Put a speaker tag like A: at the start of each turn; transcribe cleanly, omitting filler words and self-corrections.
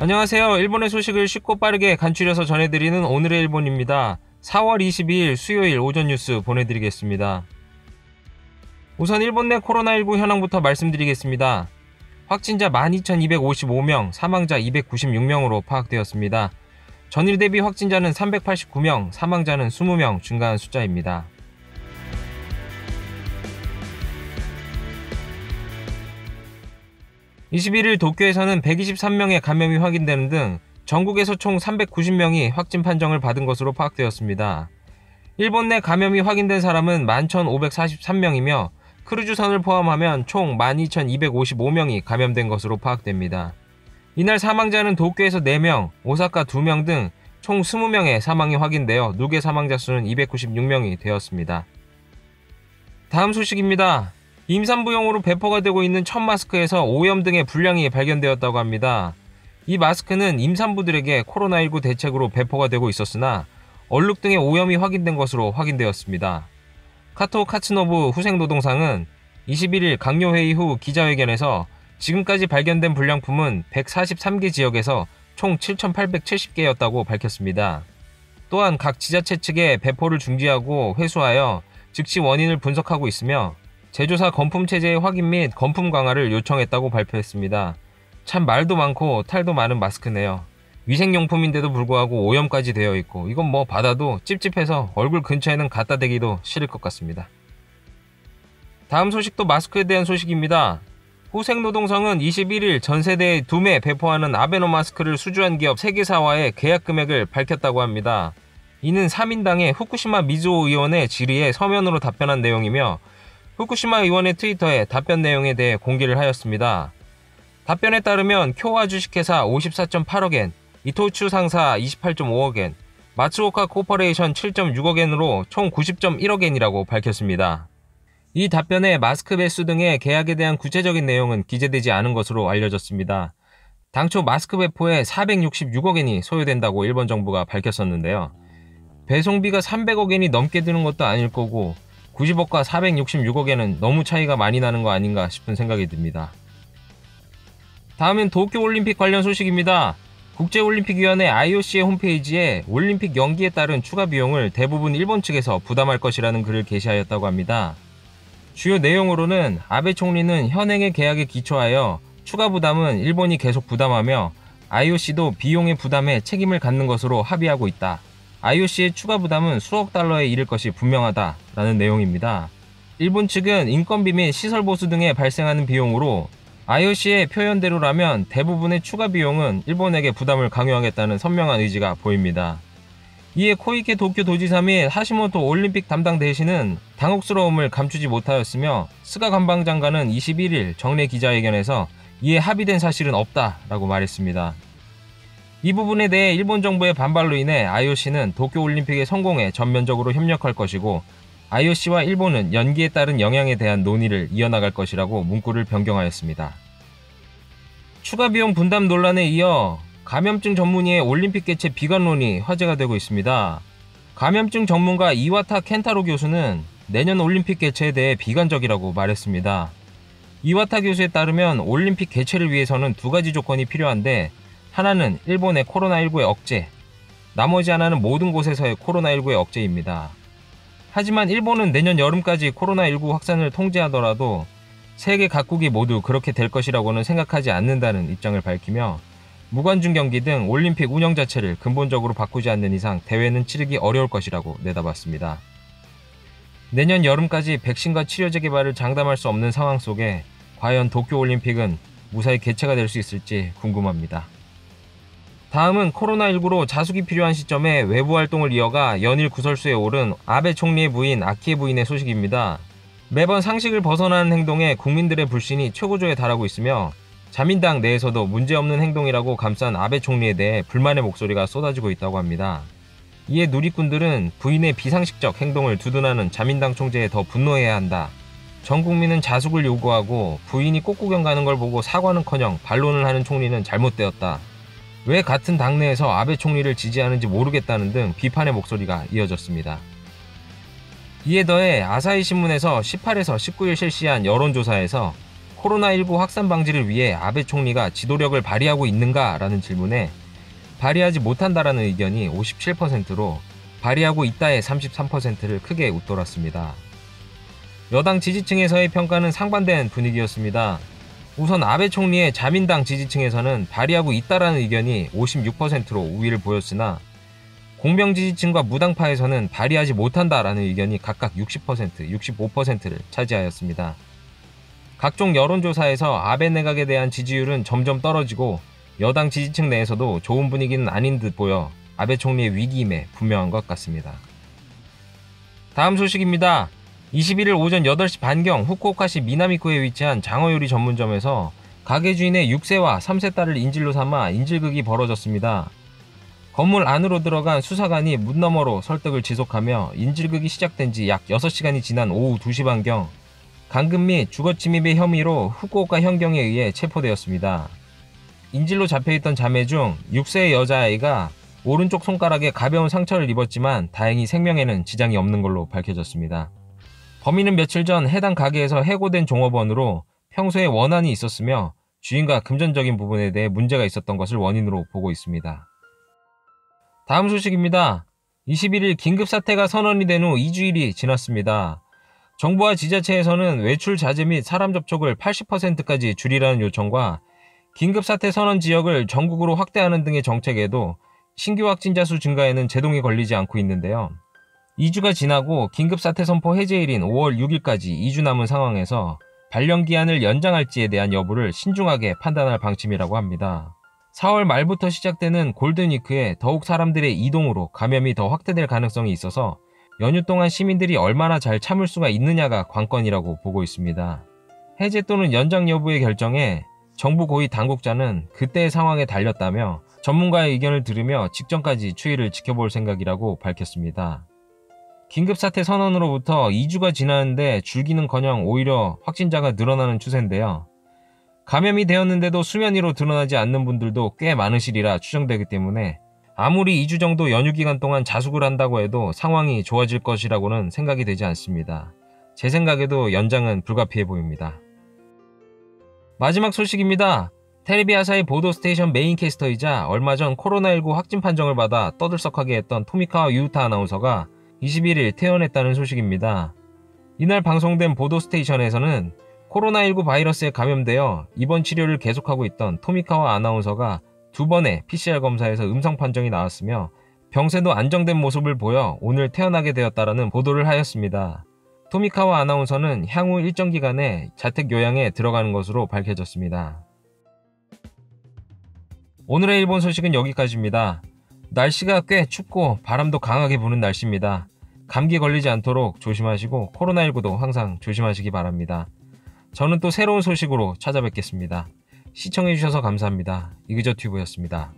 A: 안녕하세요. 일본의 소식을 쉽고 빠르게 간추려서 전해드리는 오늘의 일본입니다. 4월 22일 수요일 오전 뉴스 보내드리겠습니다. 우선 일본 내 코로나19 현황부터 말씀드리겠습니다. 확진자 12,255명, 사망자 296명으로 파악되었습니다. 전일 대비 확진자는 389명, 사망자는 20명 증가한 숫자입니다. (21일) 도쿄에서는 123명의 감염이 확인되는 등 전국에서 총 390명이 확진 판정을 받은 것으로 파악되었습니다. 일본 내 감염이 확인된 사람은 11,543명이며 크루즈선을 포함하면 총 12,255명이 감염된 것으로 파악됩니다. 이날 사망자는 도쿄에서 4명, 오사카 2명 등 총 20명의 사망이 확인되어 누계 사망자 수는 296명이 되었습니다. 다음 소식입니다. 임산부용으로 배포가 되고 있는 첫 마스크에서 오염 등의 불량이 발견되었다고 합니다. 이 마스크는 임산부들에게 코로나19 대책으로 배포가 되고 있었으나 얼룩 등의 오염이 확인된 것으로 확인되었습니다. 카토 카츠노부 후생노동상은 21일 강요회의 후 기자회견에서 지금까지 발견된 불량품은 143개 지역에서 총 7,870개였다고 밝혔습니다. 또한 각 지자체 측에 배포를 중지하고 회수하여 즉시 원인을 분석하고 있으며 제조사 건품 체제의 확인 및 건품 강화를 요청했다고 발표했습니다. 참 말도 많고 탈도 많은 마스크네요. 위생용품인데도 불구하고 오염까지 되어 있고 이건 뭐 받아도 찝찝해서 얼굴 근처에는 갖다 대기도 싫을 것 같습니다. 다음 소식도 마스크에 대한 소식입니다. 후생노동성은 21일 전세대에 2매 배포하는 아베노 마스크를 수주한 기업 3개사와의 계약 금액을 밝혔다고 합니다. 이는 3인당의 후쿠시마 미즈오 의원의 질의에 서면으로 답변한 내용이며 후쿠시마 의원의 트위터에 답변 내용에 대해 공개를 하였습니다. 답변에 따르면 쿄와 주식회사 54.8억엔, 이토추 상사 28.5억엔, 마츠오카 코퍼레이션 7.6억엔으로 총 90.1억엔이라고 밝혔습니다. 이 답변에 마스크 배수 등의 계약에 대한 구체적인 내용은 기재되지 않은 것으로 알려졌습니다. 당초 마스크 배포에 466억엔이 소요된다고 일본 정부가 밝혔었는데요. 배송비가 300억엔이 넘게 드는 것도 아닐 거고 90억과 466억엔은 너무 차이가 많이 나는 거 아닌가 싶은 생각이 듭니다. 다음은 도쿄올림픽 관련 소식입니다. 국제올림픽위원회 IOC의 홈페이지에 올림픽 연기에 따른 추가 비용을 대부분 일본 측에서 부담할 것이라는 글을 게시하였다고 합니다. 주요 내용으로는 아베 총리는 현행의 계약에 기초하여 추가 부담은 일본이 계속 부담하며 IOC도 비용의 부담에 책임을 갖는 것으로 합의하고 있다. IOC의 추가 부담은 수억 달러에 이를 것이 분명하다라는 내용입니다. 일본 측은 인건비 및 시설 보수 등에 발생하는 비용으로 IOC의 표현대로라면 대부분의 추가 비용은 일본에게 부담을 강요하겠다는 선명한 의지가 보입니다. 이에 코이케 도쿄 도지사 및 하시모토 올림픽 담당 대신은 당혹스러움을 감추지 못하였으며 스가 관방장관은 21일 정례 기자회견에서 이에 합의된 사실은 없다라고 말했습니다. 이 부분에 대해 일본 정부의 반발로 인해 IOC는 도쿄올림픽의 성공에 전면적으로 협력할 것이고 IOC와 일본은 연기에 따른 영향에 대한 논의를 이어나갈 것이라고 문구를 변경하였습니다. 추가 비용 분담 논란에 이어 감염증 전문의의 올림픽 개최 비관론이 화제가 되고 있습니다. 감염증 전문가 이와타 켄타로 교수는 내년 올림픽 개최에 대해 비관적이라고 말했습니다. 이와타 교수에 따르면 올림픽 개최를 위해서는 2가지 조건이 필요한데 하나는 일본의 코로나19의 억제, 나머지 하나는 모든 곳에서의 코로나19의 억제입니다. 하지만 일본은 내년 여름까지 코로나19 확산을 통제하더라도 세계 각국이 모두 그렇게 될 것이라고는 생각하지 않는다는 입장을 밝히며 무관중 경기 등 올림픽 운영 자체를 근본적으로 바꾸지 않는 이상 대회는 치르기 어려울 것이라고 내다봤습니다. 내년 여름까지 백신과 치료제 개발을 장담할 수 없는 상황 속에 과연 도쿄올림픽은 무사히 개최가 될 수 있을지 궁금합니다. 다음은 코로나19로 자숙이 필요한 시점에 외부 활동을 이어가 연일 구설수에 오른 아베 총리의 부인 아키에 부인의 소식입니다. 매번 상식을 벗어나는 행동에 국민들의 불신이 최고조에 달하고 있으며 자민당 내에서도 문제없는 행동이라고 감싼 아베 총리에 대해 불만의 목소리가 쏟아지고 있다고 합니다. 이에 누리꾼들은 부인의 비상식적 행동을 두둔하는 자민당 총재에 더 분노해야 한다. 전 국민은 자숙을 요구하고 부인이 꽃구경 가는 걸 보고 사과는커녕 반론을 하는 총리는 잘못되었다. 왜 같은 당내에서 아베 총리를 지지하는지 모르겠다는 등 비판의 목소리가 이어졌습니다. 이에 더해 아사히 신문에서 18에서 19일 실시한 여론조사에서 코로나19 확산 방지를 위해 아베 총리가 지도력을 발휘하고 있는가라는 질문에 발휘하지 못한다라는 의견이 57%로 발휘하고 있다의 33%를 크게 웃돌았습니다. 여당 지지층에서의 평가는 상반된 분위기였습니다. 우선 아베 총리의 자민당 지지층에서는 발휘하고 있다라는 의견이 56%로 우위를 보였으나 공명 지지층과 무당파에서는 발휘하지 못한다라는 의견이 각각 60%, 65%를 차지하였습니다. 각종 여론조사에서 아베 내각에 대한 지지율은 점점 떨어지고 여당 지지층 내에서도 좋은 분위기는 아닌 듯 보여 아베 총리의 위기임에 분명한 것 같습니다. 다음 소식입니다. 21일 오전 8시 반경 후쿠오카시 미나미쿠에 위치한 장어요리 전문점에서 가게 주인의 6세와 3세 딸을 인질로 삼아 인질극이 벌어졌습니다. 건물 안으로 들어간 수사관이 문 너머로 설득을 지속하며 인질극이 시작된 지 약 6시간이 지난 오후 2시 반경 강금 및 주거침입의 혐의로 후쿠오카 현경에 의해 체포되었습니다. 인질로 잡혀있던 자매 중 6세의 여자아이가 오른쪽 손가락에 가벼운 상처를 입었지만 다행히 생명에는 지장이 없는 걸로 밝혀졌습니다. 범인은 며칠 전 해당 가게에서 해고된 종업원으로 평소에 원한이 있었으며 주인과 금전적인 부분에 대해 문제가 있었던 것을 원인으로 보고 있습니다. 다음 소식입니다. 21일 긴급사태가 선언이 된 후 2주일이 지났습니다. 정부와 지자체에서는 외출 자제 및 사람 접촉을 80%까지 줄이라는 요청과 긴급사태 선언 지역을 전국으로 확대하는 등의 정책에도 신규 확진자 수 증가에는 제동이 걸리지 않고 있는데요. 2주가 지나고 긴급사태 선포 해제일인 5월 6일까지 2주 남은 상황에서 발령기한을 연장할지에 대한 여부를 신중하게 판단할 방침이라고 합니다. 4월 말부터 시작되는 골든위크에 더욱 사람들의 이동으로 감염이 더 확대될 가능성이 있어서 연휴 동안 시민들이 얼마나 잘 참을 수가 있느냐가 관건이라고 보고 있습니다. 해제 또는 연장 여부의 결정에 정부 고위 당국자는 그때의 상황에 달렸다며 전문가의 의견을 들으며 직전까지 추이를 지켜볼 생각이라고 밝혔습니다. 긴급사태 선언으로부터 2주가 지났는데 줄기는커녕 오히려 확진자가 늘어나는 추세인데요. 감염이 되었는데도 수면 위로 드러나지 않는 분들도 꽤 많으시리라 추정되기 때문에 아무리 2주 정도 연휴 기간 동안 자숙을 한다고 해도 상황이 좋아질 것이라고는 생각이 되지 않습니다. 제 생각에도 연장은 불가피해 보입니다. 마지막 소식입니다. 텔레비 아사히 보도스테이션 메인 캐스터이자 얼마 전 코로나19 확진 판정을 받아 떠들썩하게 했던 토미카와 유우타 아나운서가 21일 퇴원했다는 소식입니다. 이날 방송된 보도스테이션에서는 코로나19 바이러스에 감염되어 입원 치료를 계속하고 있던 토미카와 아나운서가 2번의 PCR 검사에서 음성 판정이 나왔으며 병세도 안정된 모습을 보여 오늘 퇴원하게 되었다라는 보도를 하였습니다. 토미카와 아나운서는 향후 일정 기간에 자택 요양에 들어가는 것으로 밝혀졌습니다. 오늘의 일본 소식은 여기까지입니다. 날씨가 꽤 춥고 바람도 강하게 부는 날씨입니다. 감기 걸리지 않도록 조심하시고 코로나19도 항상 조심하시기 바랍니다. 저는 또 새로운 소식으로 찾아뵙겠습니다. 시청해주셔서 감사합니다. 이그저튜브였습니다.